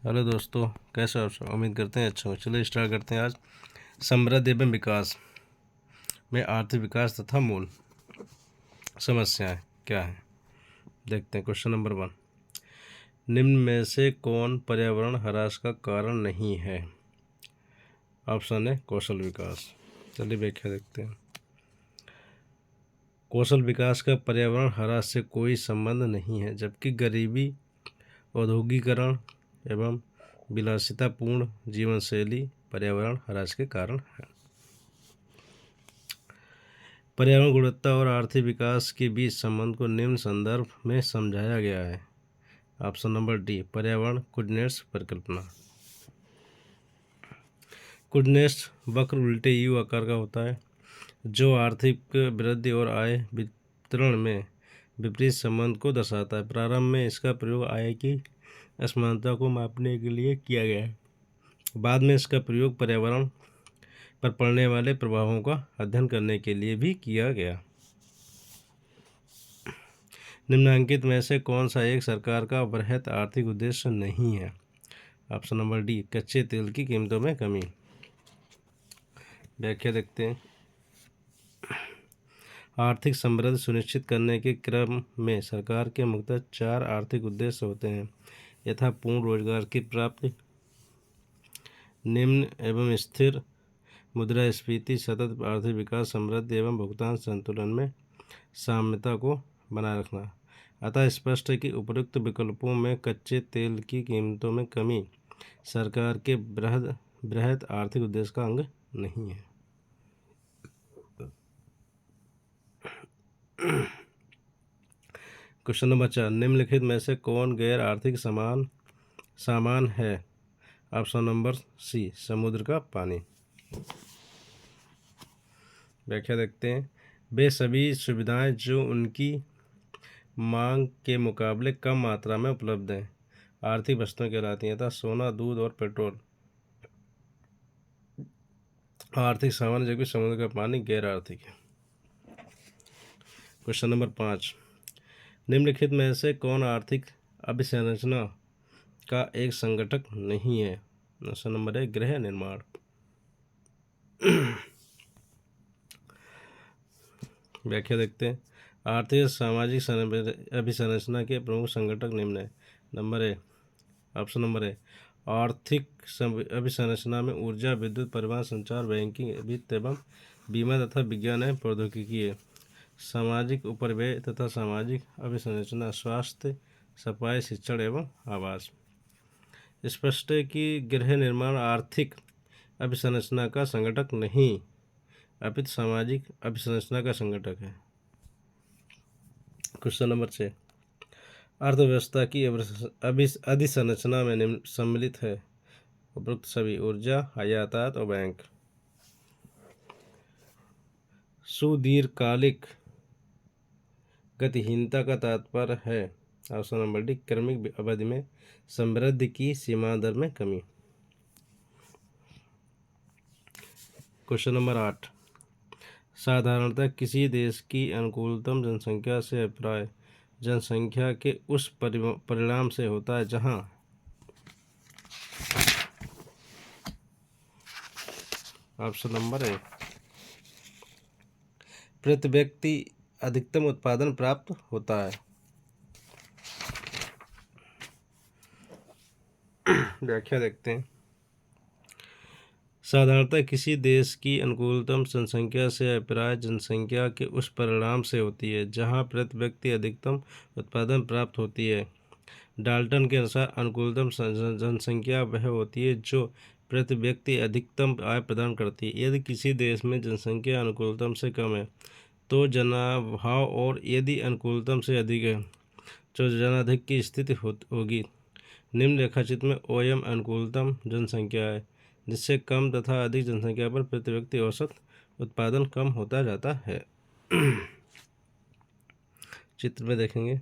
Hello दोस्तों, कैसे हो आप सब? उम्मीद करते हैं अच्छा हो। चलिए स्टार्ट करते हैं। आज समृद्धि एवं विकास में आर्थिक विकास तथा मूल समस्याएं क्या हैं, देखते हैं। क्वेश्चन नंबर 1, निम्न में से कौन पर्यावरण ह्रास का कारण नहीं है? ऑप्शन है कौशल विकास। चलिए व्याख्या देखते हैं। कौशल विकास का पर्यावरण ह्रास से कोई संबंध नहीं है, जबकि गरीबी, औद्योगिकरण एवं विलासितापूर्ण जीवन शैली पर्यावरण ह्रास के कारण है। पर्यावरण गुणवत्ता और आर्थिक विकास के बीच संबंध को निम्न संदर्भ में समझाया गया है। ऑप्शन नंबर डी, पर्यावरण कुडनेट्स परिकल्पना। कुडनेट्स वक्र उल्टे यू आकार का होता है, जो आर्थिक वृद्धि और आय वितरण में विपरीत संबंध को दर्शाता है। प्रारंभ में इसका प्रयोग आय की असमानता को मापने के लिए किया गया है। बाद में इसका प्रयोग पर्यावरण पर पड़ने वाले प्रभावों का अध्ययन करने के लिए भी किया गया। निम्नलिखित में से कौन सा एक सरकार का वृहत आर्थिक उद्देश्य नहीं है? ऑप्शन नंबर डी, कच्चे तेल की कीमतों में कमी। व्याख्या देखते हैं। आर्थिक समृद्धि सुनिश्चित करने के क्रम में सरकार के मुख्यतः 4 आर्थिक उद्देश्य होते हैं, यथा पूर्ण रोजगार की प्राप्ति, निम्न एवं स्थिर मुद्रास्फीति, सतत आर्थिक विकास, समृद्धि एवं भुगतान संतुलन में साम्यता को बनाए रखना। अतः स्पष्ट है कि उपरोक्त विकल्पों में कच्चे तेल की कीमतों में कमी सरकार के बृहद आर्थिक उद्देश्य का अंग नहीं है। क्वेश्चन नंबर 4, निम्नलिखित में से कौन गैर आर्थिक सामान है? ऑप्शन नंबर सी, समुद्र का पानी। व्याख्या देखते हैं। वे सभी सुविधाएं जो उनकी मांग के मुकाबले कम मात्रा में उपलब्ध हैं आर्थिक वस्तुएं कहलाती हैं, तथा सोना, दूध और पेट्रोल आर्थिक सामान, जबकि समुद्र का पानी गैर आर्थिक है। क्वेश्चन नंबर 5, निम्नलिखित में से कौन आर्थिक अभिसंरचना का एक संगठक नहीं है? ऑप्शन नंबर ए, गृह निर्माण। व्याख्या देखते हैं। आर्थिक सामाजिक अभिसंरचना के प्रमुख संगठक निम्न है। Number A, option number A, आर्थिक अभिसंरचना में ऊर्जा, विद्युत, परिवहन, संचार, बैंकिंग, वित्त एवं बीमा तथा विज्ञान एवं प्रौद्योगिकी है। सामाजिक उपरिव्यय तथा सामाजिक अभिसंरचना, स्वास्थ्य, सफाई, शिक्षण एवं आवास। स्पष्ट है कि गृह निर्माण आर्थिक अभिसंरचना का संगठक नहीं अपितु सामाजिक अभिसंरचना का संगठक है। क्वेश्चन नंबर 6, अर्थव्यवस्था की अधिसंरचना में सम्मिलित है उपरोक्त सभी: ऊर्जा, यातायात और बैंक। सुदीर्घकालिक गतिहीनता का तात्पर्य है ऑप्शन नंबर डी, क्रमिक अवधि में समृद्धि की सीमा दर में कमी। क्वेश्चन नंबर 8, साधारणतः किसी देश की अनुकूलतम जनसंख्या से अभिप्राय जनसंख्या के उस परिणाम से होता है जहां ऑप्शन नंबर ए, प्रति व्यक्ति अधिकतम उत्पादन प्राप्त होता है। व्याख्या देखते हैं। साधारणतः किसी देश की अनुकूलतम जनसंख्या से अभिप्राय जनसंख्या के उस परिणाम से होती है जहां प्रति व्यक्ति अधिकतम उत्पादन प्राप्त होती है। डाल्टन के अनुसार अनुकूलतम जनसंख्या वह होती है जो प्रति व्यक्ति अधिकतम आय प्रदान करती है। यदि किसी देश में जनसंख्या अनुकूलतम से कम है तो जनाभाव, और यदि अनुकूलतम से अधिक है तो जनाधिक की स्थिति होगी। निम्न रेखाचित्र में ओएम अनुकूलतम जनसंख्या है, जिससे कम तथा अधिक जनसंख्या पर प्रति व्यक्ति औसत उत्पादन कम होता जाता है। चित्र में देखेंगे।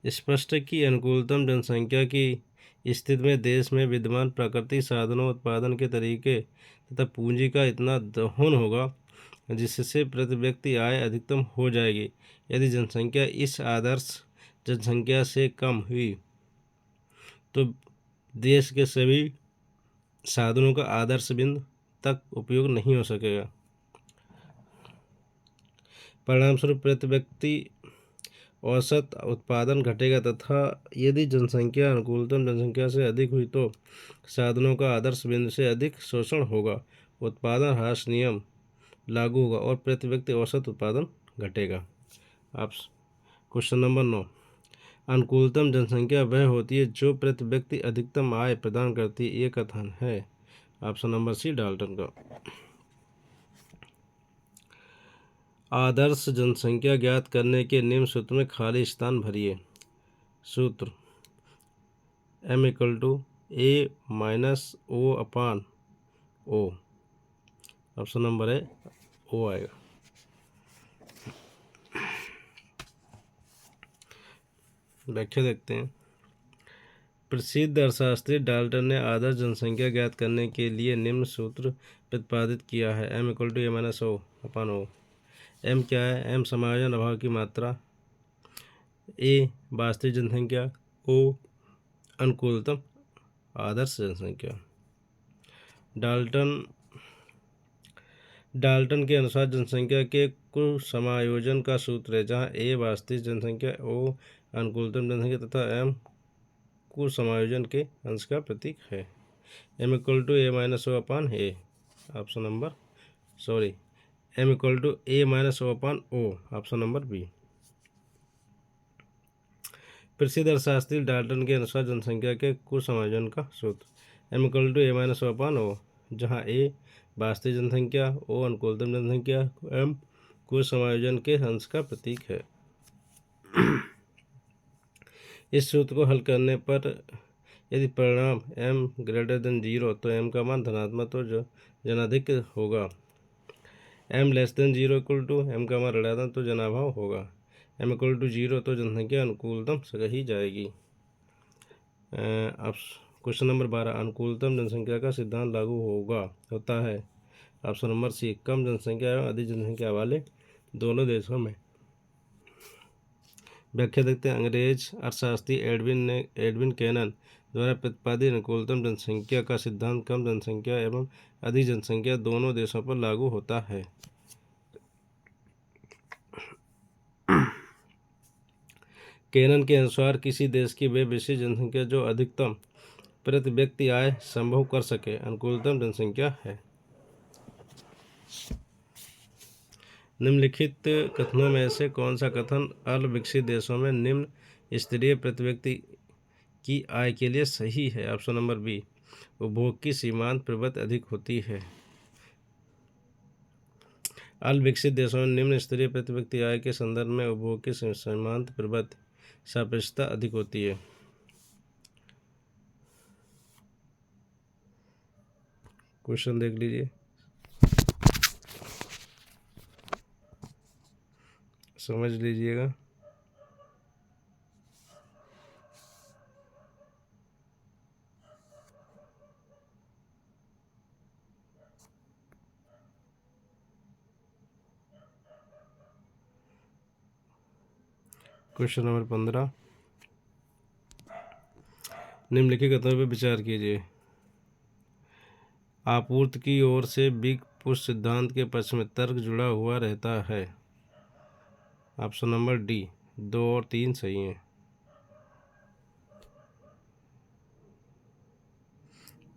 स्पष्ट है कि अनुकूलतम जनसंख्या की स्थिति में देश में विद्यमान प्राकृतिक साधनों, उत्पादन के तरीके तथा पूंजी का इतना दोहन होगा जिससे प्रति व्यक्ति आय अधिकतम हो जाएगी। यदि जनसंख्या इस आदर्श जनसंख्या से कम हुई तो देश के सभी साधनों का आदर्श बिंदु तक उपयोग नहीं हो सकेगा। परिणामस्वरूप प्रति व्यक्ति औसत उत्पादन घटेगा तथा यदि जनसंख्या अनुकूलतम जनसंख्या से अधिक हुई तो साधनों का आदर्श बिंदु से अधिक शोषण होगा, उत्पादन ह्रास नियम लागू होगा और प्रति व्यक्ति औसत उत्पादन घटेगा। आप क्वेश्चन नंबर 9, अनुकूलतम जनसंख्या वह होती है जो प्रति व्यक्ति अधिकतम आय प्रदान करती है, ये कथन है। ऑप्शन नंबर सी डाल्टन का। आदर्श जनसंख्या ज्ञात करने के निम्न सूत्र में खाली स्थान भरिए। सूत्र m=a-o/o। ऑप्शन नंबर है ओ आएगा। व्याख्या देखते हैं। प्रसिद्ध अर्थशास्त्री डाल्टन ने आदर्श जनसंख्या ज्ञात करने के लिए निम्न सूत्र प्रतिपादित किया है। m=a-o/o। m क्या है? m समायोजन अभाव की मात्रा, a वास्तविक जनसंख्या, o अनुकूलतम आदर्श जनसंख्या। डाल्टन के अनुसार जनसंख्या के कुल समायोजन का सूत्र है जहाँ a वास्तविक जनसंख्या, o अनुकूलतम जनसंख्या तथा m कुल समायोजन के अंश का प्रतीक है। m=a-o/a। Option number m=a-o/o। Option number B. प्रसिद्ध अर्थशास्त्री डाल्टन के अनुसार जनसंख्या के कुल समायोजन का सूत्र m=a-o/o जहाँ a वास्तविक जनसंख्या, o अनुकूलतम जनसंख्या, m कुल समायोजन के अंश का प्रतीक है। इस सूत्र को हल करने पर यदि परिणाम m>0 तो m का मान धनात्मक तो जनाधिक होगा, m<0 m का मान ऋणात्मक तो जनाभाव होगा, m=0 तो जनसंख्या अनुकूलतम कही जाएगी। अब क्वेश्चन नंबर 12, अनुकूलतम जनसंख्या का सिद्धांत लागू होता है। ऑप्शन नंबर सी, कम जनसंख्या एवं अधिक जनसंख्या वाले दोनों देशों में। व्याख्या देखते हैं। अंग्रेज अर्थशास्त्री एडविन कैनन द्वारा प्रतिपादित अनुकूलतम जनसंख्या का सिद्धांत कम जनसंख्या एवं अधिक जनसंख्या दोनों देशों पर लागू होता है। कैनन के अनुसार किसी देश की वे विशेष जनसंख्या जो अधिकतम प्रति व्यक्ति आय संभव कर सके अनुकूलतम जनसंख्या है। निम्नलिखित कथनों में से कौन सा कथन अल्प विकसित देशों में निम्न स्तरीय प्रति व्यक्ति की आय के लिए सही है? ऑप्शन नंबर बी, उपभोग की सीमांत प्रवृत्ति अधिक होती है। अल्प विकसित देशों में निम्न स्तरीय प्रति व्यक्ति आय के संदर्भ में उपभोग की सीमांत प्रवृत्ति सापेक्षता अधिक होती है। क्वेश्चन देख लीजिए, समझ लीजिएगा। क्वेश्चन नंबर 15, निम्नलिखित कथनों पर विचार कीजिए। आपूर्ति की ओर से बिग पुश सिद्धांत के पक्ष में तर्क जुड़ा हुआ रहता है। ऑप्शन नंबर डी, 2 और 3 सही हैं।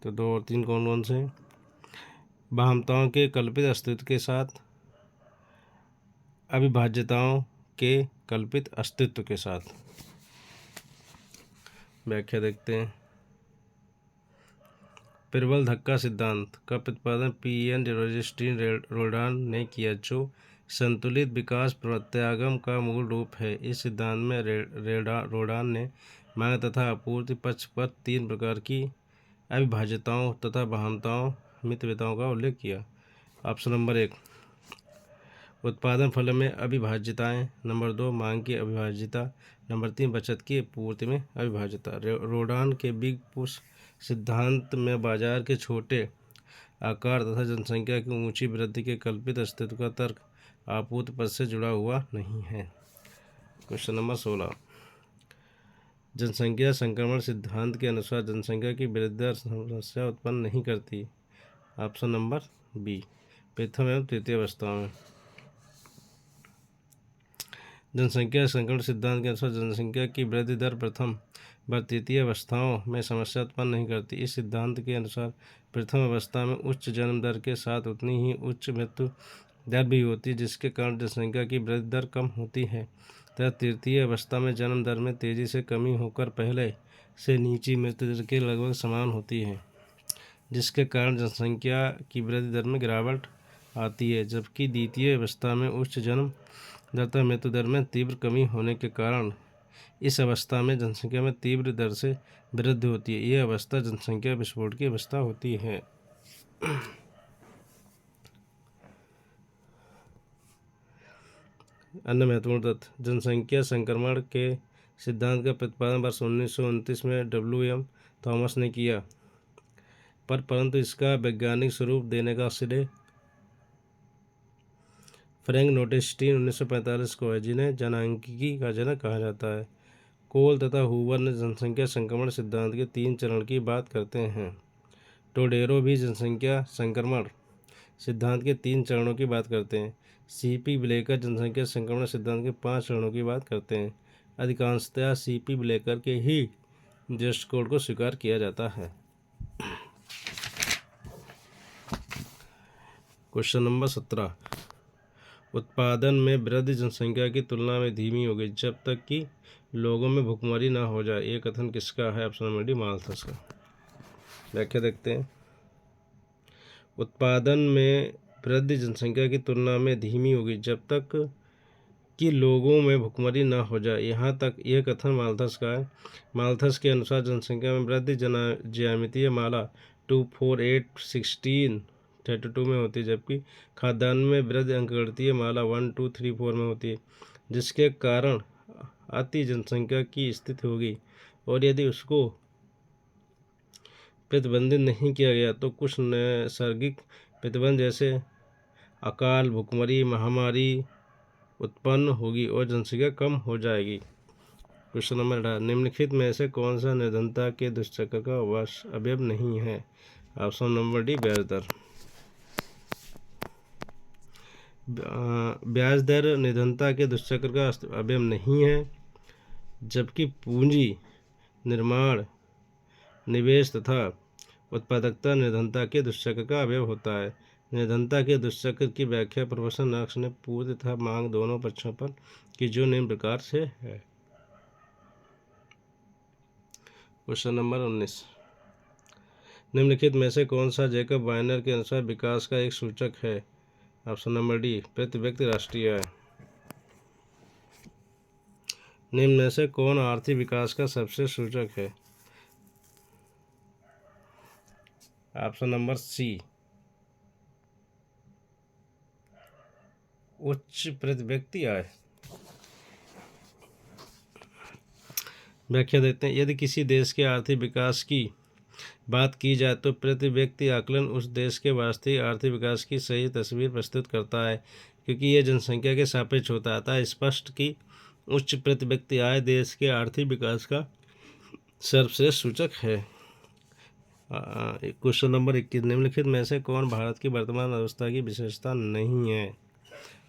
तो 2 और 3 कौन कौन से हैं? बहुमताओं के कल्पित अस्तित्व के साथ, अविभाज्यताओं के कल्पित अस्तित्व के साथ। व्याख्या देखते हैं। प्रबल धक्का सिद्धांत का प्रतिपादन पी.एन. रोडान ने किया जो संतुलित विकास प्रत्यागम का मूल रूप है। इस सिद्धांत में रोडान ने मांग तथा आपूर्ति पक्ष पर 3 प्रकार की अविभाज्यताओं तथा बहुमताओं मितव्यताओं का उल्लेख किया। ऑप्शन नंबर 1, उत्पादन फल में अविभाज्यताएं, नंबर 2 मांग की अविभाज्यता, नंबर 3 बचत की पूर्ति में अविभाज्यता। रोडान के बिग पुश सिद्धांत में बाजार के छोटे आकार तथा जनसंख्या की ऊंची वृद्धि के कल्पित अस्तित्व का तर्क आपूर्ति पक्ष से जुड़ा हुआ नहीं है। क्वेश्चन नंबर 16, जनसंख्या संक्रमण सिद्धांत के अनुसार जनसंख्या की वृद्धि दर समस्या उत्पन्न नहीं करती। ऑप्शन नंबर बी, प्रथम एवं तृतीय अवस्थाओं में। जनसंख्या संक्रमण सिद्धांत के अनुसार जनसंख्या की वृद्धि दर प्रथम व तृतीय अवस्थाओं में समस्या उत्पन्न नहीं करती। इस सिद्धांत के अनुसार प्रथम अवस्था में उच्च जन्म दर के साथ उतनी ही उच्च मृत्यु दर भी होती है, जिसके कारण जनसंख्या की वृद्धि दर कम होती है, तथा तृतीय अवस्था में जन्म दर में तेजी से कमी होकर पहले से नीची मृत्यु दर के लगभग समान होती है, जिसके कारण जनसंख्या की वृद्धि दर में गिरावट आती है। जबकि द्वितीय अवस्था में उच्च जन्म दर तथा मृत्यु दर में तीव्र कमी होने के कारण इस अवस्था में जनसंख्या में तीव्र दर से वृद्धि होती है। यह अवस्था जनसंख्या विस्फोट की अवस्था होती है। अन्य महत्वपूर्ण तथ्य। जनसंख्या संक्रमण के सिद्धांत का प्रतिपादन वर्ष 1929 में W.M. थॉमस ने किया, परंतु इसका वैज्ञानिक स्वरूप देने का श्रेय फ्रैंक नोटेस्टीन 1945 को है, जिन्हें जनांकीकी का जनक कहा जाता है। कोल तथा हूवर ने जनसंख्या संक्रमण सिद्धांत के 3 चरण की बात करते हैं। टोडेरो भी जनसंख्या संक्रमण सिद्धांत के 3 चरणों की बात करते हैं। C.P. ब्लेकर जनसंख्या संक्रमण सिद्धांत के 5 चरणों की बात करते हैं। अधिकांशतः C.P. ब्लेकर के ही दृष्टिकोण को स्वीकार किया जाता है। Question number 17। उत्पादन में वृद्धि जनसंख्या की तुलना में धीमी होगी जब तक कि लोगों में भुखमरी न हो जाए। ये कथन किसका है? ऑप्शन नंबर डी, माल्थस का। व्याख्या देखते हैं। उत्पादन में वृद्धि जनसंख्या की तुलना में धीमी होगी जब तक कि लोगों में भुखमरी न हो जाए। यहाँ तक यह कथन माल्थस का है। माल्थस के अनुसार जनसंख्या में वृद्धि ज्यामितीय माला 2, 4, 8, 16, 32 में होती है, जबकि खाद्यान्न में वृद्धि अंकगणितीय माला 1, 2, 3, 4 में होती है, जिसके कारण अति जनसंख्या की स्थिति होगी। और यदि उसको प्रतिबंधित नहीं किया गया तो कुछ नैसर्गिक प्रतिबंध जैसे अकाल, भुखमरी, महामारी उत्पन्न होगी और जनसंख्या कम हो जाएगी। Question number 18। निम्नलिखित में से कौन सा निर्धनता के दुष्चक्र का अवयव नहीं है? ऑप्शन नंबर डी, ब्याज दर। ब्याज दर निर्धनता के दुष्चक्र का अवयव नहीं है, जबकि पूंजी, निर्माण, निवेश तथा उत्पादकता निर्धनता के दुष्चक्र का अवयव होता है। निर्धनता के दुष्चक्र की व्याख्या प्रोफेसर मार्क्स ने पूर्ति तथा मांग दोनों पक्षों पर की, जो निम्न प्रकार से है। Question number 19। निम्नलिखित में से कौन सा जैकब वाइनर के अनुसार विकास का एक सूचक है? ऑप्शन नंबर डी, प्रति व्यक्ति राष्ट्रीय आय। निम्न में से कौन आर्थिक विकास का सबसे सूचक है? ऑप्शन नंबर सी, उच्च प्रति व्यक्ति आय। व्याख्या देते हैं। यदि किसी देश के आर्थिक विकास की बात की जाए तो प्रति व्यक्ति आकलन उस देश के वास्तविक आर्थिक विकास की सही तस्वीर प्रस्तुत करता है, क्योंकि यह जनसंख्या के सापेक्ष होता है। अतः स्पष्ट कि उच्च प्रति व्यक्ति आय देश के आर्थिक विकास का सर्वश्रेष्ठ सूचक है। Question number 21। निम्नलिखित में से कौन भारत की वर्तमान अवस्था की विशेषता नहीं है?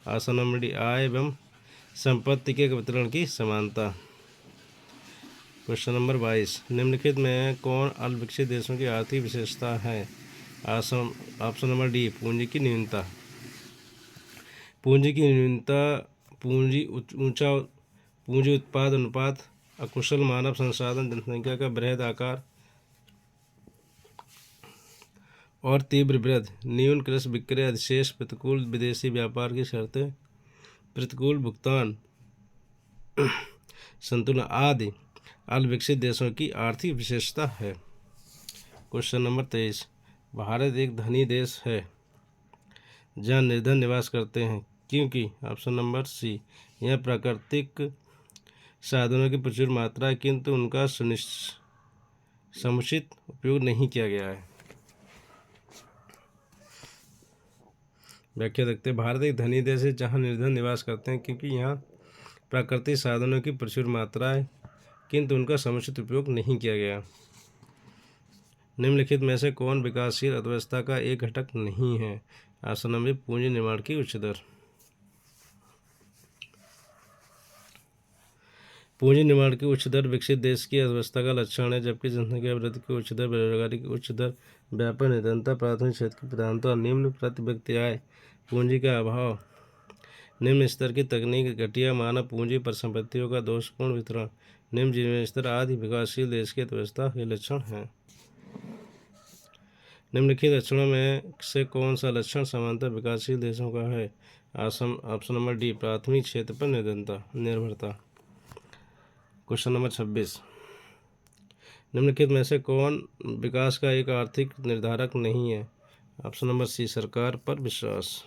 ऑप्शन नंबर डी, आय एवं संपत्ति के वितरण की समानता। Question number 22। निम्नलिखित में कौन अल्पविकसित देशों की आर्थिक विशेषता है? ऑप्शन नंबर डी, पूंजी की न्यूनता। पूंजी की न्यूनता, ऊंचा पूंजी उत्पाद अनुपात, अकुशल मानव संसाधन, जनसंख्या का बृहद आकार और तीव्र वृद्धि, न्यून कृषि विक्रय अधिशेष, प्रतिकूल विदेशी व्यापार की शर्तें, प्रतिकूल भुगतान संतुलन आदि अल्पविकसित देशों की आर्थिक विशेषता है। Question number 23। भारत एक धनी देश है जहाँ निर्धन निवास करते हैं, क्योंकि ऑप्शन नंबर सी, यह प्राकृतिक साधनों की प्रचुर मात्रा है किंतु उनका समुचित उपयोग नहीं किया गया है। व्याख्या देखते हैं। भारत एक धनी देश है जहाँ निर्धन निवास करते हैं, क्योंकि यहाँ प्राकृतिक साधनों की प्रचुर मात्रा है किंतु उनका समुचित उपयोग नहीं किया गया। निम्नलिखित में से कौन विकासशील अर्थव्यवस्था का एक घटक नहीं है? ऑप्शन नंबर पूंजी निर्माण की उच्च दर। पूंजी निर्माण की उच्च दर विकसित देश की अर्थव्यवस्था का लक्षण है, जबकि जनसंख्या वृद्धि की उच्च दर, बेरोजगारी की उच्च दर, व्यापक निरंतर प्राथमिक क्षेत्र की प्रधानता, निम्न प्रति व्यक्ति आय, पूंजी का अभाव, निम्न स्तर की तकनीक, घटिया मानव पूंजी, परिसंपत्तियों का दोषपूर्ण वितरण, निम्न जीवन स्तर आदि विकासशील देश की अर्थव्यवस्था के लक्षण हैं। निम्नलिखित लक्षणों में से कौन सा लक्षण सामान्यतः विकासशील देशों का है? ऑप्शन नंबर डी, प्राथमिक क्षेत्र पर निर्भरता। क्वेश्चन नंबर 26, निम्नलिखित में से कौन विकास का एक आर्थिक निर्धारक नहीं है? ऑप्शन नंबर सी, सरकार पर विश्वास।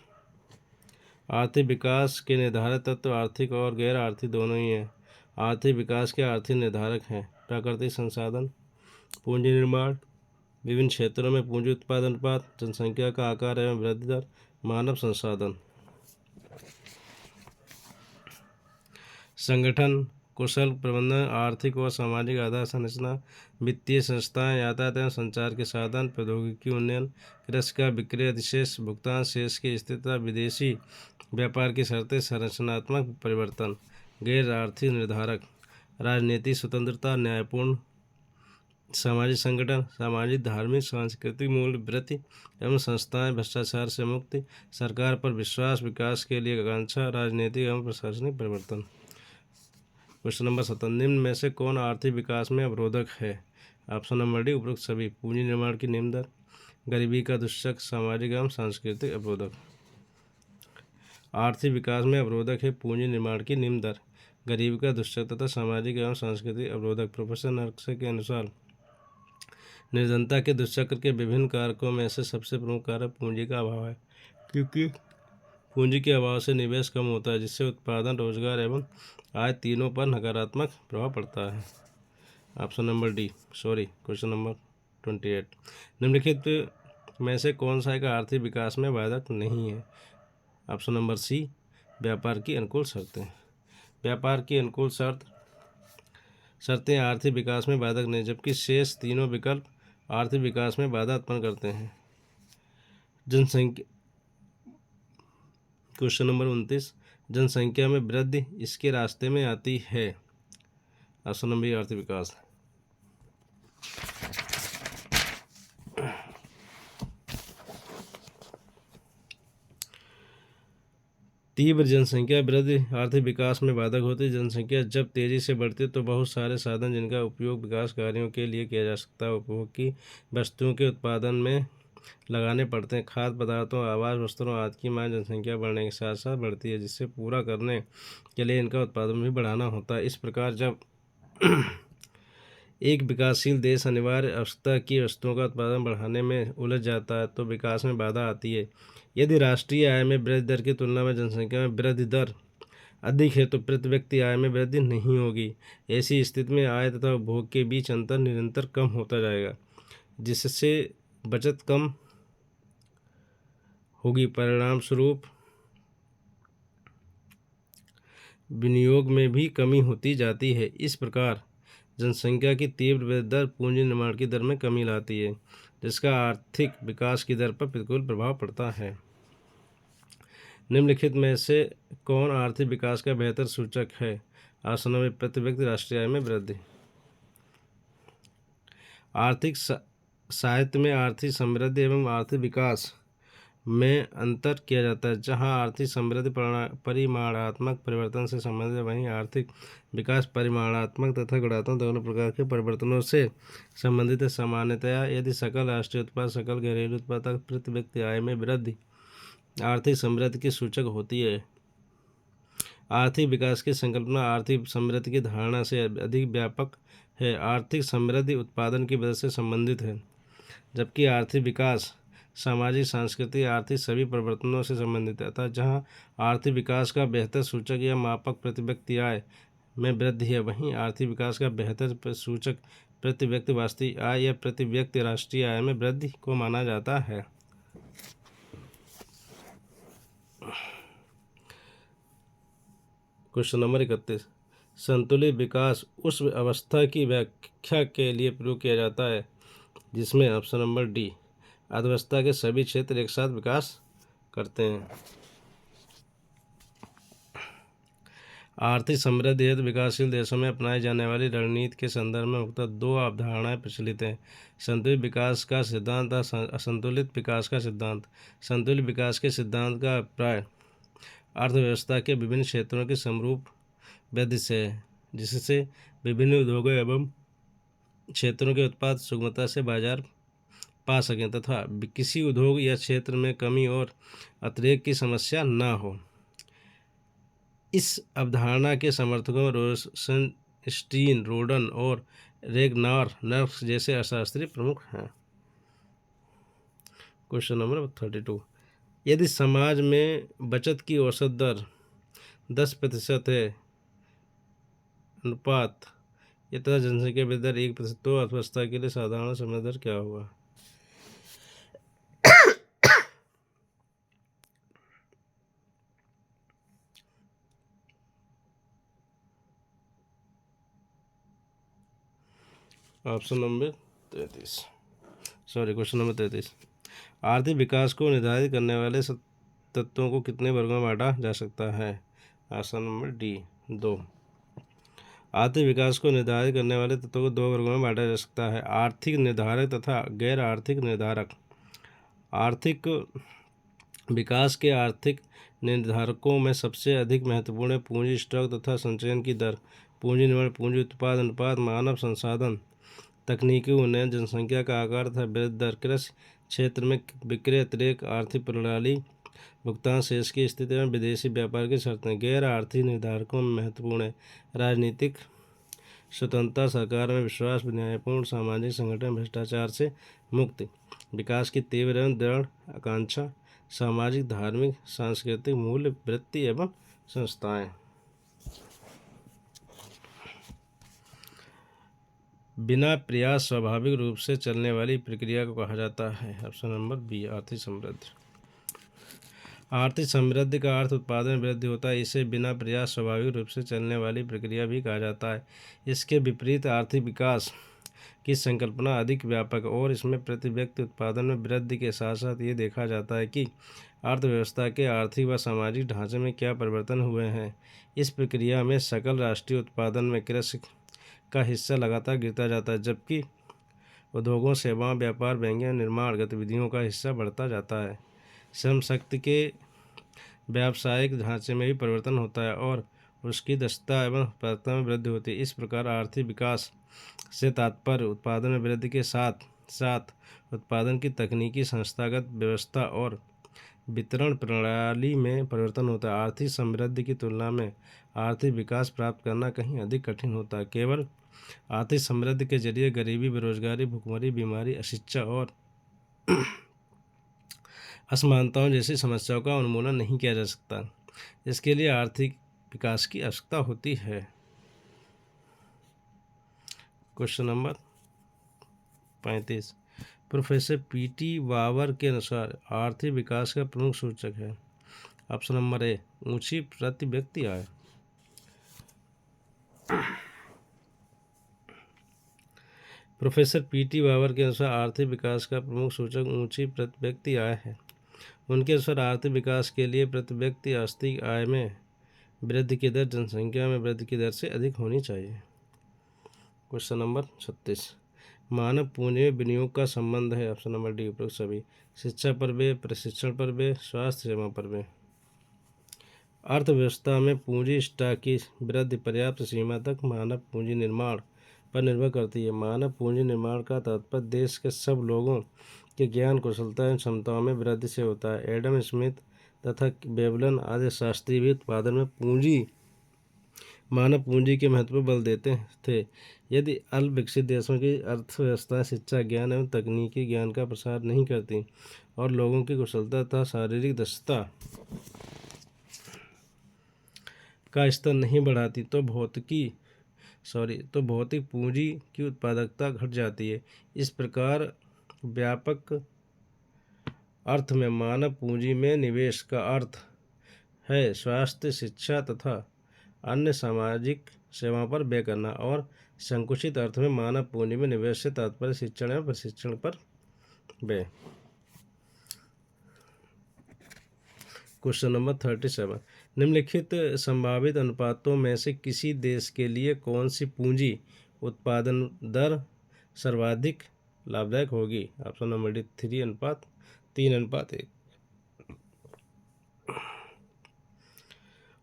आर्थिक विकास के निर्धारक तत्व आर्थिक और गैर आर्थिक दोनों ही हैं। आर्थिक विकास के आर्थिक निर्धारक हैं प्राकृतिक संसाधन, पूंजी निर्माण, विभिन्न क्षेत्रों में पूंजी उत्पादन अनुपात, जनसंख्या का आकार एवं वृद्धि दर, मानव संसाधन। संगठन, कुशल प्रबंधन, आर्थिक और सामाजिक आधार संरचना, वित्तीय संस्थाएं, यातायात एवं संचार के साधन, प्रौद्योगिकी उन्नयन, कृषि का विक्रय अधिशेष, भुगतान शेष की स्थिरता, विदेशी व्यापार की शर्तें, संरचनात्मक परिवर्तन। गैर आर्थिक निर्धारक, राजनीतिक स्वतंत्रता, न्यायपूर्ण सामाजिक संगठन, सामाजिक धार्मिक सांस्कृतिक मूल्य वृद्धि एवं संस्थाएं, भ्रष्टाचार से मुक्ति, सरकार पर विश्वास, विकास के लिए आकांक्षा, राजनीतिक एवं प्रशासनिक परिवर्तन। क्वेश्चन नंबर 17, निम्न में से कौन आर्थिक विकास में अवरोधक है? ऑप्शन नंबर डी, उपरोक्त सभी। पूंजी निर्माण की निम्न दर, गरीबी का दुष्चक्र, सामाजिक एवं सांस्कृतिक अवरोधक। आर्थिक विकास में अवरोधक है पूंजी निर्माण की निम्न दर, गरीबी का दुष्चक्र तथा सामाजिक एवं सांस्कृतिक अवरोधक। प्रोफेसर नरकसे के अनुसार निर्धनता के दुष्चक्र के विभिन्न कारकों में से सबसे प्रमुख कारक पूंजी का अभाव है, क्योंकि पूंजी के अभाव से निवेश कम होता है, जिससे उत्पादन, रोजगार एवं आय तीनों पर नकारात्मक प्रभाव पड़ता है। Option number D, question number 28, निम्नलिखित में से कौन सा एक आर्थिक विकास में बाधक नहीं है? ऑप्शन नंबर सी, व्यापार की अनुकूल शर्तें। व्यापार की अनुकूल शर्तें आर्थिक विकास में बाधक नहीं, जबकि शेष तीनों विकल्प आर्थिक विकास में बाधा उत्पन्न करते हैं। जनसंख्या, क्वेश्चन नंबर 29, जनसंख्या में वृद्धि इसके रास्ते में आती है। ऑप्शन नंबर ए, आर्थिक विकास। तीव्र जनसंख्या वृद्धि आर्थिक विकास में बाधक होती है। जनसंख्या जब तेजी से बढ़ती है तो बहुत सारे साधन जिनका उपयोग विकास कार्यों के लिए किया जा सकता है, उपभोग की वस्तुओं के उत्पादन में लगाने पड़ते हैं। खाद्य पदार्थों, आवास, वस्त्रों आदि की मांग जनसंख्या बढ़ने के साथ साथ बढ़ती है, जिससे पूरा करने के लिए इनका उत्पादन भी बढ़ाना होता है। इस प्रकार जब एक विकासशील देश अनिवार्य आवश्यकता की वस्तुओं का उत्पादन बढ़ाने में उलझ जाता है तो विकास में बाधा आती है। यदि राष्ट्रीय आय में वृद्धि दर की तुलना में जनसंख्या में वृद्धि दर अधिक है तो प्रति व्यक्ति आय में वृद्धि नहीं होगी। ऐसी स्थिति में आय तथा उपभोग के बीच अंतर निरंतर कम होता जाएगा, जिससे बचत कम होगी। परिणाम स्वरूप विनियोग में भी कमी होती जाती है। इस प्रकार जनसंख्या की तीव्र वृद्धि दर पूंजी निर्माण की दर में कमी लाती है, जिसका आर्थिक विकास की दर पर प्रतिकूल प्रभाव पड़ता है। निम्नलिखित में से कौन आर्थिक विकास का बेहतर सूचक है? ऑप्शन नंबर प्रति व्यक्ति राष्ट्रीय आय में वृद्धि। आर्थिक साहित्य में आर्थिक समृद्धि एवं आर्थिक विकास में अंतर किया जाता है। जहां आर्थिक समृद्धि परिमाणात्मक परिवर्तन से संबंधित है, वहीं आर्थिक विकास परिमाणात्मक तथा गुणात्मक दोनों प्रकार के परिवर्तनों से संबंधित है। सामान्यतया यदि सकल राष्ट्रीय उत्पाद, सकल घरेलू उत्पाद तथा प्रति व्यक्ति आय में वृद्धि आर्थिक समृद्धि की सूचक होती है। आर्थिक विकास की संकल्पना आर्थिक समृद्धि की धारणा से अधिक व्यापक है। आर्थिक समृद्धि उत्पादन की वजह से संबंधित है, जबकि आर्थिक विकास सामाजिक, सांस्कृतिक, आर्थिक सभी परिवर्तनों से संबंधित है। अतः जहां आर्थिक विकास का बेहतर सूचक या मापक प्रति व्यक्ति आय में वृद्धि है, वहीं आर्थिक विकास का बेहतर सूचक प्रति व्यक्ति वास्तविक आय या प्रति व्यक्ति राष्ट्रीय आय में वृद्धि को माना जाता है। क्वेश्चन नंबर 31, संतुलित विकास उस अवस्था की व्याख्या के लिए प्रयोग किया जाता है जिसमें ऑप्शन नंबर डी अर्थव्यवस्था के सभी क्षेत्र एक साथ विकास करते हैं। आर्थिक समृद्धि हेतु विकासशील देशों में अपनाई जाने वाली रणनीति के संदर्भ में मुख्यतः दो अवधारणाएं प्रचलित हैं, संतुलित विकास का सिद्धांत और असंतुलित विकास का सिद्धांत। संतुलित विकास के सिद्धांत का अभिप्राय अर्थव्यवस्था के विभिन्न क्षेत्रों की समरूप वृद्धि से है, जिससे विभिन्न उद्योगों एवं क्षेत्रों के उत्पाद सुगमता से बाजार पा सकें तथा किसी उद्योग या क्षेत्र में कमी और अतिरेक की समस्या न हो। इस अवधारणा के समर्थकों में रोसेनस्टीन, रोडन और रेगनार नर्स जैसे अर्थशास्त्री प्रमुख हैं। क्वेश्चन नंबर 32, यदि समाज में बचत की औसत दर 10% है अनुपात तथा जनसंख्या वृद्धि दर 1%, तो अर्थव्यवस्था के लिए साधारण समय दर क्या होगा? ऑप्शन नंबर 33, क्वेश्चन नंबर 33, आर्थिक विकास को निर्धारित करने वाले तत्वों को कितने वर्गों में बांटा जा सकता है? Option number D 2। आर्थिक विकास को निर्धारित करने वाले तत्वों को 2 वर्गों में बांटा जा सकता है, आर्थिक निर्धारक तथा गैर आर्थिक निर्धारक। आर्थिक विकास के आर्थिक निर्धारकों में सबसे अधिक महत्वपूर्ण है पूंजी स्टॉक तथा संचयन की दर, पूंजी निर्माण, पूंजी उत्पाद अनुपात, मानव संसाधन, तकनीकी उन्नयन, जनसंख्या का आकार तथा वृद्धि दर, कृषि क्षेत्र में विक्रय अतिरेक, आर्थिक प्रणाली, भुगतान शेष की स्थिति में विदेशी व्यापार की शर्तें। गैर आर्थिक निर्धारकों में महत्वपूर्ण है राजनीतिक स्वतंत्रता, सरकार में विश्वास, न्यायपूर्ण सामाजिक संगठन, भ्रष्टाचार से मुक्ति, विकास की तीव्र एवं दृढ़ आकांक्षा, सामाजिक, धार्मिक, सांस्कृतिक मूल्य, वृत्ति एवं संस्थाएं। बिना प्रयास स्वाभाविक रूप से चलने वाली प्रक्रिया को कहा जाता है। ऑप्शन नंबर बी आर्थिक समृद्धि। आर्थिक समृद्धि का अर्थ उत्पादन वृद्धि होता है, इसे बिना प्रयास स्वाभाविक रूप से चलने वाली प्रक्रिया भी कहा जाता है। इसके विपरीत आर्थिक विकास की संकल्पना अधिक व्यापक और इसमें प्रति व्यक्ति उत्पादन में वृद्धि के साथ साथ ये देखा जाता है कि अर्थव्यवस्था के आर्थिक व सामाजिक ढांचे में क्या परिवर्तन हुए हैं। इस प्रक्रिया में सकल राष्ट्रीय उत्पादन में कृषि का हिस्सा लगातार गिरता जाता है, जबकि उद्योगों, सेवाओं, व्यापार, बैंकिंग, निर्माण गतिविधियों का हिस्सा बढ़ता जाता है। श्रम शक्ति के व्यावसायिक ढांचे में भी परिवर्तन होता है और उसकी दक्षता एवं उत्पादकता में वृद्धि होती है। इस प्रकार आर्थिक विकास से तात्पर्य उत्पादन में वृद्धि के साथ साथ उत्पादन की तकनीकी, संस्थागत व्यवस्था और वितरण प्रणाली में परिवर्तन होता है। आर्थिक समृद्धि की तुलना में आर्थिक विकास प्राप्त करना कहीं अधिक कठिन होता है। केवल आर्थिक समृद्धि के जरिए गरीबी, बेरोजगारी, भुखमरी, बीमारी, अशिक्षा और असमानताओं जैसी समस्याओं का उन्मूलन नहीं किया जा सकता। इसके लिए आर्थिक विकास की आवश्यकता होती है। क्वेश्चन नंबर 35, प्रोफेसर पीटी वावर के अनुसार आर्थिक विकास का प्रमुख सूचक है। ऑप्शन नंबर ए ऊंची प्रति व्यक्ति आय। प्रोफेसर पीटी वावर के अनुसार आर्थिक विकास का प्रमुख सूचक ऊंची प्रति व्यक्ति आय है। उनके अनुसार आर्थिक विकास के लिए प्रति व्यक्ति वास्तविक आय में वृद्धि की दर जनसंख्या में वृद्धि की दर से अधिक होनी चाहिए। क्वेश्चन नंबर 36, मानव पूंजी में विनियोग का संबंध है। ऑप्शन नंबर डी उपरोक्त सभी। शिक्षा पर वे, प्रशिक्षण पर वे, स्वास्थ्य सेवा पर वे। अर्थव्यवस्था में पूंजी स्टॉक की वृद्धि पर्याप्त सीमा तक मानव पूंजी निर्माण पर निर्भर करती है। मानव पूंजी निर्माण का तात्पर्य देश के सब लोगों के ज्ञान, कुशलता एवं क्षमताओं में वृद्धि से होता है। एडम स्मिथ तथा वेबलन आदि शास्त्री भी उत्पादन में मानव पूंजी के महत्व पर बल देते थे। यदि अल्प विकसित देशों की अर्थव्यवस्थाएं शिक्षा, ज्ञान एवं तकनीकी ज्ञान का प्रसार नहीं करती और लोगों की कुशलता तथा शारीरिक दक्षता का स्तर नहीं बढ़ाती तो भौतिक पूंजी की उत्पादकता घट जाती है। इस प्रकार व्यापक अर्थ में मानव पूंजी में निवेश का अर्थ है स्वास्थ्य, शिक्षा तथा अन्य सामाजिक सेवाओं पर व्यय करना। और संकुचित अर्थ में मानव पूंजी में निवेश से तात्पर्य शिक्षण एवं प्रशिक्षण पर व्यय। क्वेश्चन नंबर 37, निम्नलिखित संभावित अनुपातों में से किसी देश के लिए कौन सी पूंजी उत्पादन दर सर्वाधिक लाभदायक होगी? Option number D 3:1।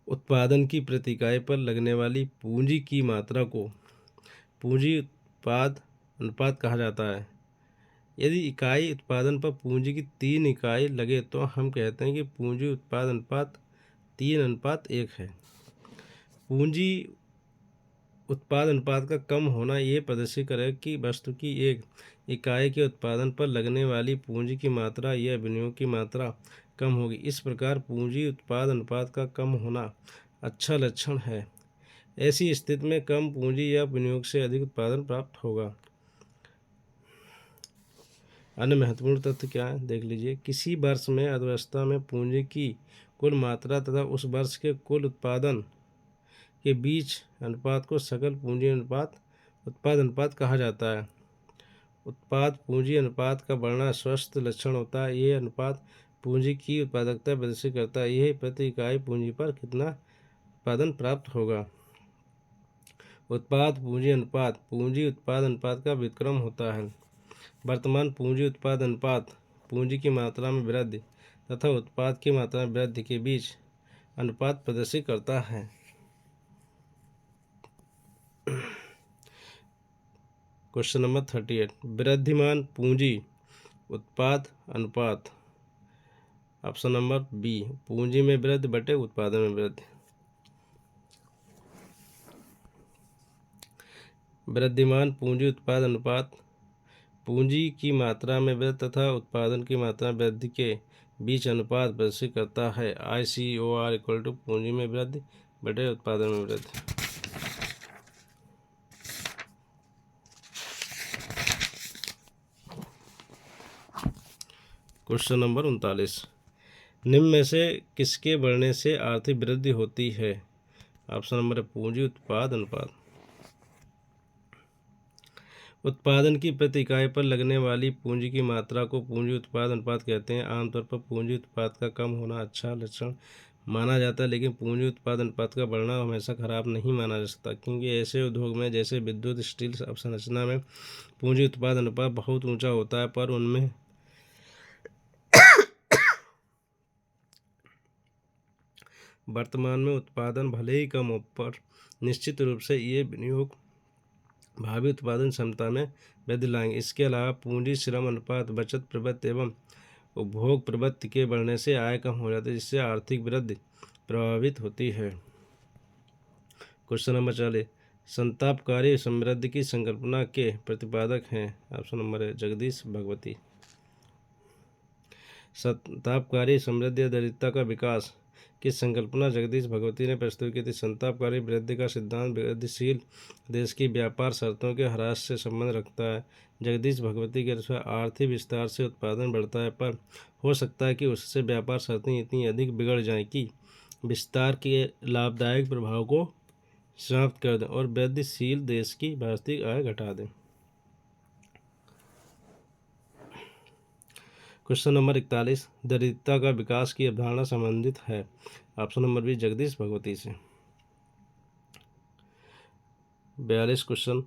उत्पादन की प्रति इकाई पर लगने वाली पूंजी की मात्रा को पूंजी उत्पाद अनुपात कहा जाता है। यदि इकाई उत्पादन पर पूंजी की 3 इकाई लगे तो हम कहते हैं कि पूंजी उत्पाद अनुपात 3:1 है। पूंजी उत्पाद अनुपात का कम होना ये प्रदर्शित करेगा कि वस्तु की एक इकाई के उत्पादन पर लगने वाली पूंजी की मात्रा या विनियोग की मात्रा कम होगी। इस प्रकार पूंजी उत्पाद अनुपात का कम होना अच्छा लक्षण है। ऐसी स्थिति में कम पूंजी या विनियोग से अधिक उत्पादन प्राप्त होगा। अन्य महत्वपूर्ण तथ्य क्या है देख लीजिए। किसी वर्ष में अर्थव्यवस्था में पूंजी की कुल मात्रा तथा उस वर्ष के कुल उत्पादन के बीच अनुपात को सकल पूंजी अनुपात उत्पाद अनुपात कहा जाता है। उत्पाद पूंजी अनुपात का बढ़ना स्वस्थ लक्षण होता है। यह अनुपात पूंजी की उत्पादकता प्रदर्शित करता है। यह प्रति इकाई पूंजी पर कितना उत्पादन प्राप्त होगा। उत्पाद पूंजी अनुपात पूंजी उत्पाद अनुपात का व्युत्क्रम होता है। वर्तमान पूंजी उत्पाद अनुपात पूंजी की मात्रा में वृद्धि तथा उत्पाद की मात्रा में वृद्धि के बीच अनुपात प्रदर्शित करता है। क्वेश्चन नंबर 38, वृद्धिमान पूंजी उत्पाद अनुपात। ऑप्शन नंबर बी पूंजी में वृद्धि बटे उत्पादन में वृद्धि। वृद्धिमान पूंजी उत्पाद अनुपात पूंजी की मात्रा में वृद्धि तथा उत्पादन की मात्रा में वृद्धि के बीच अनुपात प्रदर्शित करता है। ICOR = पूंजी में वृद्धि बटे उत्पादन में वृद्धि। क्वेश्चन नंबर 39, निम्न में से किसके बढ़ने से आर्थिक वृद्धि होती है? ऑप्शन नंबर पूंजी उत्पाद अनुपात। उत्पादन की प्रति इकाई पर लगने वाली पूंजी की मात्रा को पूंजी उत्पाद अनुपात कहते हैं। आमतौर पर पूंजी उत्पाद का कम होना अच्छा लक्षण माना जाता है, लेकिन पूंजी उत्पाद अनुपात का बढ़ना हमेशा खराब नहीं माना जा सकता, क्योंकि ऐसे उद्योग में जैसे विद्युत, स्टील अवसंरचना में पूंजी उत्पाद अनुपात बहुत ऊंचा होता है, पर उनमें वर्तमान में उत्पादन भले ही कम हो, पर निश्चित रूप से ये विनियोग भावी उत्पादन क्षमता में वृद्धि लाएंगे। इसके अलावा पूंजी श्रम अनुपात बचत प्रवृत्ति एवं उपभोग प्रवृत्ति के बढ़ने से आय कम हो जाती है, जिससे आर्थिक वृद्धि प्रभावित होती है। क्वेश्चन नंबर 40, संतापकारी समृद्धि की संकल्पना के प्रतिपादक हैं? ऑप्शन नंबर है जगदीश भगवती। संतापकारी समृद्धि या दरिद्रता का विकास की संकल्पना जगदीश भगवती ने प्रस्तुत की थी। संतापकारी वृद्धि का सिद्धांत वृद्धिशील देश की व्यापार शर्तों के ह्रास से संबंध रखता है। जगदीश भगवती के अनुसार आर्थिक विस्तार से उत्पादन बढ़ता है, पर हो सकता है कि उससे व्यापार शर्तें इतनी अधिक बिगड़ जाएं कि विस्तार के लाभदायक प्रभाव को समाप्त कर दें और वृद्धिशील देश की वास्तविक आय घटा दें। क्वेश्चन नंबर 41, दरिद्रता का विकास की अवधारणा संबंधित है? Option number B Jagdish Bhagwati से। 42 क्वेश्चन,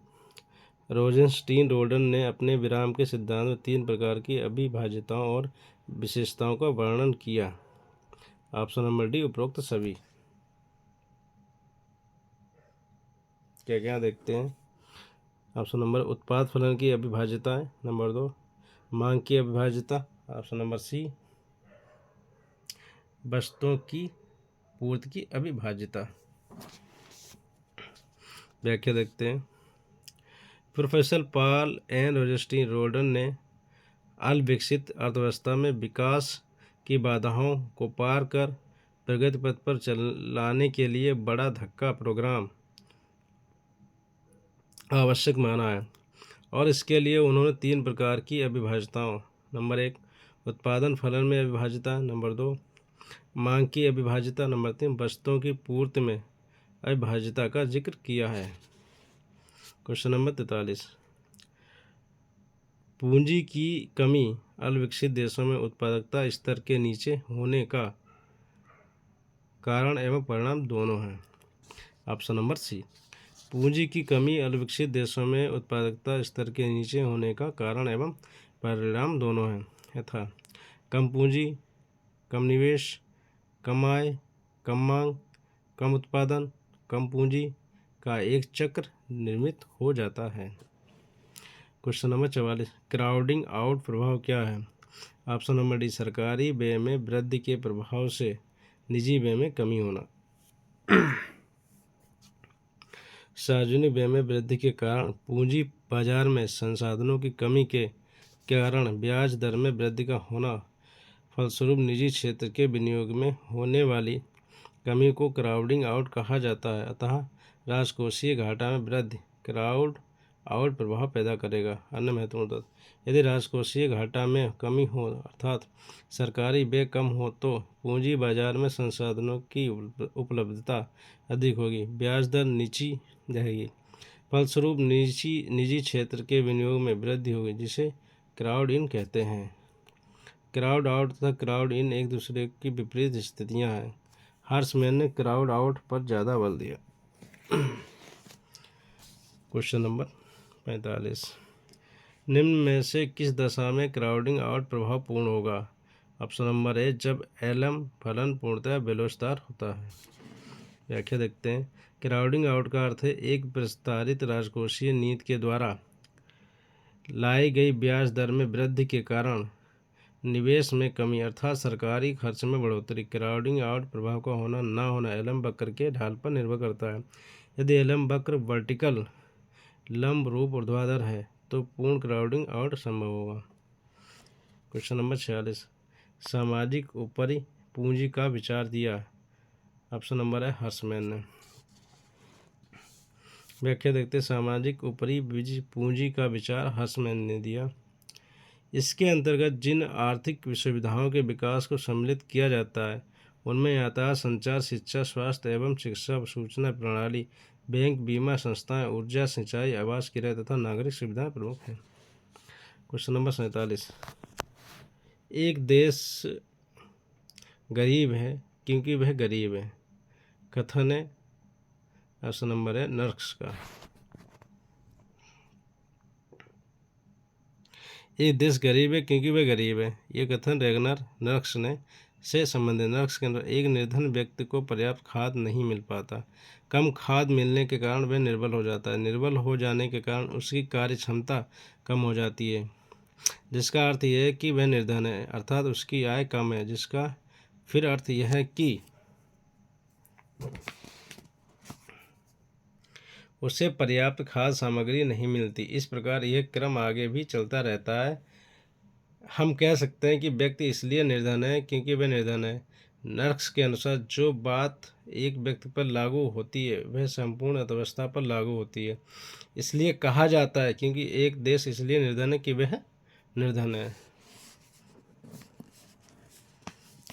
रोजेनस्टीन रोल्डन ने अपने विराम के सिद्धांत में 3 प्रकार की अविभाज्यताओं और विशेषताओं का वर्णन किया। ऑप्शन नंबर डी उपरोक्त सभी। क्या क्या देखते हैं। ऑप्शन नंबर उत्पाद फलन की अविभाज्यता है। नंबर 2 मांग की अविभाज्यता। ऑप्शन नंबर सी वस्तुओं की पूर्ति की अविभाज्यता। व्याख्या देखते हैं। प्रोफेसर पॉल एन रोजेनस्टीन रोल्डन ने अल्पविकसित अर्थव्यवस्था में विकास की बाधाओं को पार कर प्रगति पथ पर चलाने के लिए बड़ा धक्का प्रोग्राम आवश्यक माना है, और इसके लिए उन्होंने 3 प्रकार की अविभाज्यताओं, नंबर 1 उत्पादन फलन में अविभाज्यता, नंबर 2 मांग की अविभाज्यता, नंबर 3 वस्तुओं की पूर्ति में अविभाज्यता का जिक्र किया है। क्वेश्चन नंबर 43, पूंजी की कमी अविकसित देशों में उत्पादकता स्तर के नीचे होने का कारण एवं परिणाम दोनों हैं। ऑप्शन नंबर सी, पूंजी की कमी अविकसित देशों में उत्पादकता स्तर के नीचे होने का कारण एवं परिणाम दोनों हैं, यथा कम पूंजी, कम निवेश, कम आय, कम मांग, कम उत्पादन, कम पूंजी का एक चक्र निर्मित हो जाता है। क्वेश्चन नंबर 44, क्राउडिंग आउट प्रभाव क्या है? ऑप्शन नंबर डी, सरकारी व्यय में वृद्धि के प्रभाव से निजी व्यय में कमी होना। सार्वजनिक व्यय में वृद्धि के कारण पूंजी बाजार में संसाधनों की कमी के कारण ब्याज दर में वृद्धि का होना, फलस्वरूप निजी क्षेत्र के विनियोग में होने वाली कमी को क्राउडिंग आउट कहा जाता है। अतः राजकोषीय घाटा में वृद्धि क्राउड आउट प्रभाव पैदा करेगा। अन्य महत्वपूर्ण तथ्य, यदि राजकोषीय घाटा में कमी हो अर्थात सरकारी व्यय कम हो तो पूंजी बाजार में संसाधनों की उपलब्धता अधिक होगी, ब्याज दर नीची रहेगी, फलस्वरूप निजी क्षेत्र के विनियोग में वृद्धि होगी, जिसे क्राउड इन कहते हैं। क्राउड आउट तथा क्राउड इन एक दूसरे की विपरीत स्थितियां हैं। हर्समैन ने क्राउड आउट पर ज़्यादा बल दिया। क्वेश्चन नंबर 45, निम्न में से किस दशा में क्राउडिंग आउट प्रभावपूर्ण होगा? ऑप्शन नंबर ए, जब एलम फलन पूर्णतः बेलोचदार होता है। व्याख्या देखते हैं। क्राउडिंग आउट का अर्थ है एक विस्तारित राजकोषीय नीति के द्वारा लाई गई ब्याज दर में वृद्धि के कारण निवेश में कमी अर्थात सरकारी खर्च में बढ़ोतरी। क्राउडिंग आउट प्रभाव का होना ना होना एलम वक्र के ढाल पर निर्भर करता है। यदि एलम वक्र वर्टिकल लंब रूप ऊर्ध्वाधर है तो पूर्ण क्राउडिंग आउट संभव होगा। क्वेश्चन नंबर 46, सामाजिक ऊपरी पूंजी का विचार दिया। ऑप्शन नंबर है हर्समैन ने। व्याख्या देखते, सामाजिक ऊपरी पूंजी का विचार हर्समैन ने दिया। इसके अंतर्गत जिन आर्थिक सुविधाओं के विकास को सम्मिलित किया जाता है उनमें यातायात, संचार, शिक्षा, स्वास्थ्य एवं चिकित्सा, सूचना प्रणाली, बैंक, बीमा संस्थाएं, ऊर्जा, सिंचाई, आवास, किराया तथा नागरिक सुविधाएं प्रमुख हैं। क्वेश्चन नंबर 47, एक देश गरीब है क्योंकि वह गरीब है, कथन है ऑप्शन नंबर है नर्क्स का। एक देश गरीब है क्योंकि वह गरीब है, ये कथन रेगनर नर्क्स ने से संबंधित। नर्क्स के अंदर एक निर्धन व्यक्ति को पर्याप्त खाद नहीं मिल पाता, कम खाद मिलने के कारण वह निर्बल हो जाता है, निर्बल हो जाने के कारण उसकी कार्य क्षमता कम हो जाती है, जिसका अर्थ यह है कि वह निर्धन है अर्थात उसकी आय कम है, जिसका फिर अर्थ यह है कि उसे पर्याप्त खाद्य सामग्री नहीं मिलती। इस प्रकार यह क्रम आगे भी चलता रहता है। हम कह सकते हैं कि व्यक्ति इसलिए निर्धन है क्योंकि वह निर्धन है। नर्क्स के अनुसार जो बात एक व्यक्ति पर लागू होती है वह संपूर्ण अर्थव्यवस्था पर लागू होती है। इसलिए कहा जाता है क्योंकि एक देश इसलिए निर्धन है कि वह निर्धन है।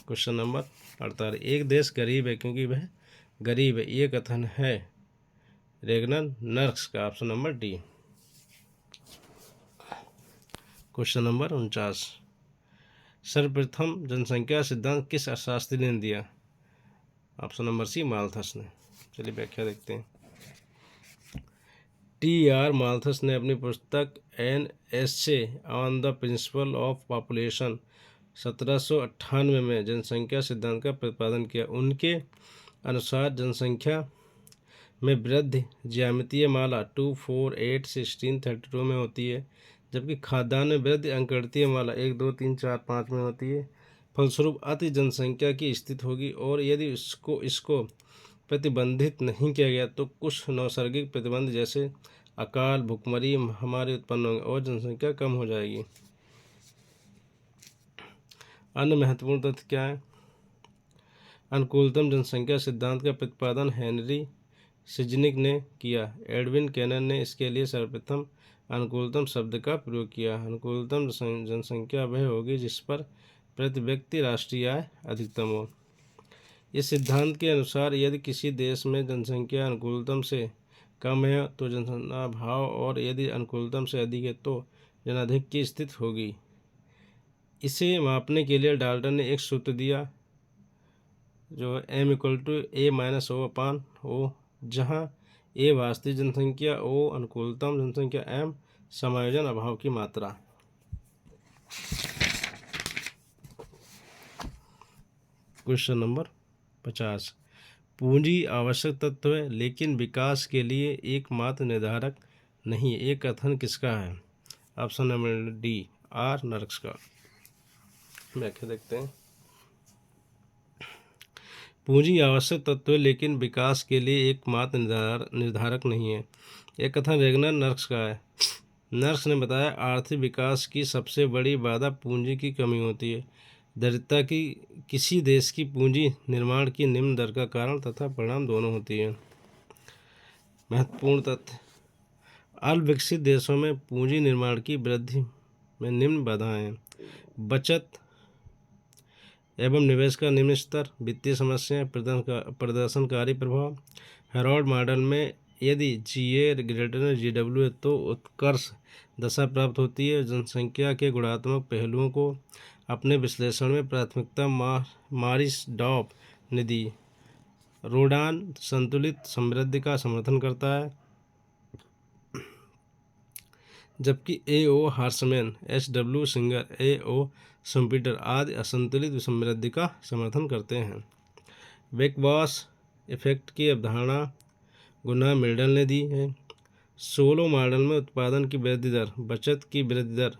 क्वेश्चन नंबर 48, एक देश गरीब है क्योंकि वह गरीब है, ये कथन है रेगनर नर्क्स का। Option number D. Question number 49, सर्वप्रथम जनसंख्या सिद्धांत किस अर्थशास्त्री ने दिया? ऑप्शन नंबर सी, माल्थस ने। चलिए व्याख्या देखते हैं। टी.आर. माल्थस ने अपनी पुस्तक an essay on the principle of population 1798 में जनसंख्या सिद्धांत का प्रतिपादन किया। उनके अनुसार जनसंख्या में वृद्धि ज्यामितीय माला 2, 4, 8, 16, 32 में होती है, जबकि खाद्यान्न में वृद्धि अंकगणितीय माला 1, 2, 3, 4, 5 में होती है। फलस्वरूप अति जनसंख्या की स्थिति होगी और यदि इसको प्रतिबंधित नहीं किया गया तो कुछ नैसर्गिक प्रतिबंध जैसे अकाल, भूखमरी, महामारी उत्पन्न होंगे और जनसंख्या कम हो जाएगी। अन्य महत्वपूर्ण तथ्य क्या है? अनुकूलतम जनसंख्या सिद्धांत का प्रतिपादन हेनरी सिजनिक ने किया। एडविन कैनन ने इसके लिए सर्वप्रथम अनुकूलतम शब्द का प्रयोग किया। अनुकूलतम जनसंख्या वह होगी जिस पर प्रति व्यक्ति राष्ट्रीय आय अधिकतम हो। इस सिद्धांत के अनुसार यदि किसी देश में जनसंख्या अनुकूलतम से कम है तो जनाभाव, और यदि अनुकूलतम से अधिक है तो जनाधिक्य की स्थिति होगी। इसे मापने के लिए डाल्टन ने एक सूत्र दिया जो m=a-o/o, जहाँ a वास्तविक जनसंख्या, o अनुकूलतम जनसंख्या, m समायोजन अभाव की मात्रा। Question number 50। पूंजी आवश्यक तत्व है लेकिन विकास के लिए एकमात्र निर्धारक नहीं। एक कथन किसका है? Option number D, R Nurkse का। व्याख्या देखते हैं। पूंजी आवश्यक तत्व है लेकिन विकास के लिए एकमात्र निर्धारक नहीं है। यह कथन रेगनर नर्क्स का है। नर्क्स ने बताया, आर्थिक विकास की सबसे बड़ी बाधा पूंजी की कमी होती है। दरिद्रता की किसी देश की पूंजी निर्माण की निम्न दर का कारण तथा परिणाम दोनों होती है। महत्वपूर्ण तथ्य: अल्पविकसित देशों में पूंजी निर्माण की वृद्धि में निम्न बाधाएं हैं। बचत एवं निवेश का निम्न स्तर, वित्तीय समस्याएं, प्रदर्शनकारी प्रभाव। हेरोल्ड मॉडल में यदि GA > GW है तो उत्कर्ष दशा प्राप्त होती है। जनसंख्या के गुणात्मक पहलुओं को अपने विश्लेषण में प्राथमिकता मॉरिस डॉब ने दी। रोडान संतुलित समृद्धि का समर्थन करता है, जबकि A.O. हार्समैन, SW singer, A.O. Schumpeter आदि असंतुलित समृद्धि का समर्थन करते हैं। बेकबॉस इफेक्ट की अवधारणा गुना मिल्टन ने दी है। सोलो मॉडल में उत्पादन की वृद्धि दर बचत की वृद्धि दर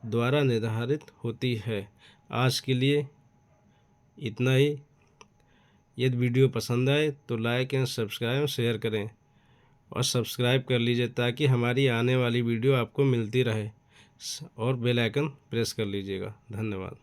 द्वारा निर्धारित होती है। आज के लिए इतना ही। यदि वीडियो पसंद आए तो लाइक एंड सब्सक्राइब शेयर करें और सब्सक्राइब कर लीजिए ताकि हमारी आने वाली वीडियो आपको मिलती रहे, और बेल आइकन प्रेस कर लीजिएगा। धन्यवाद।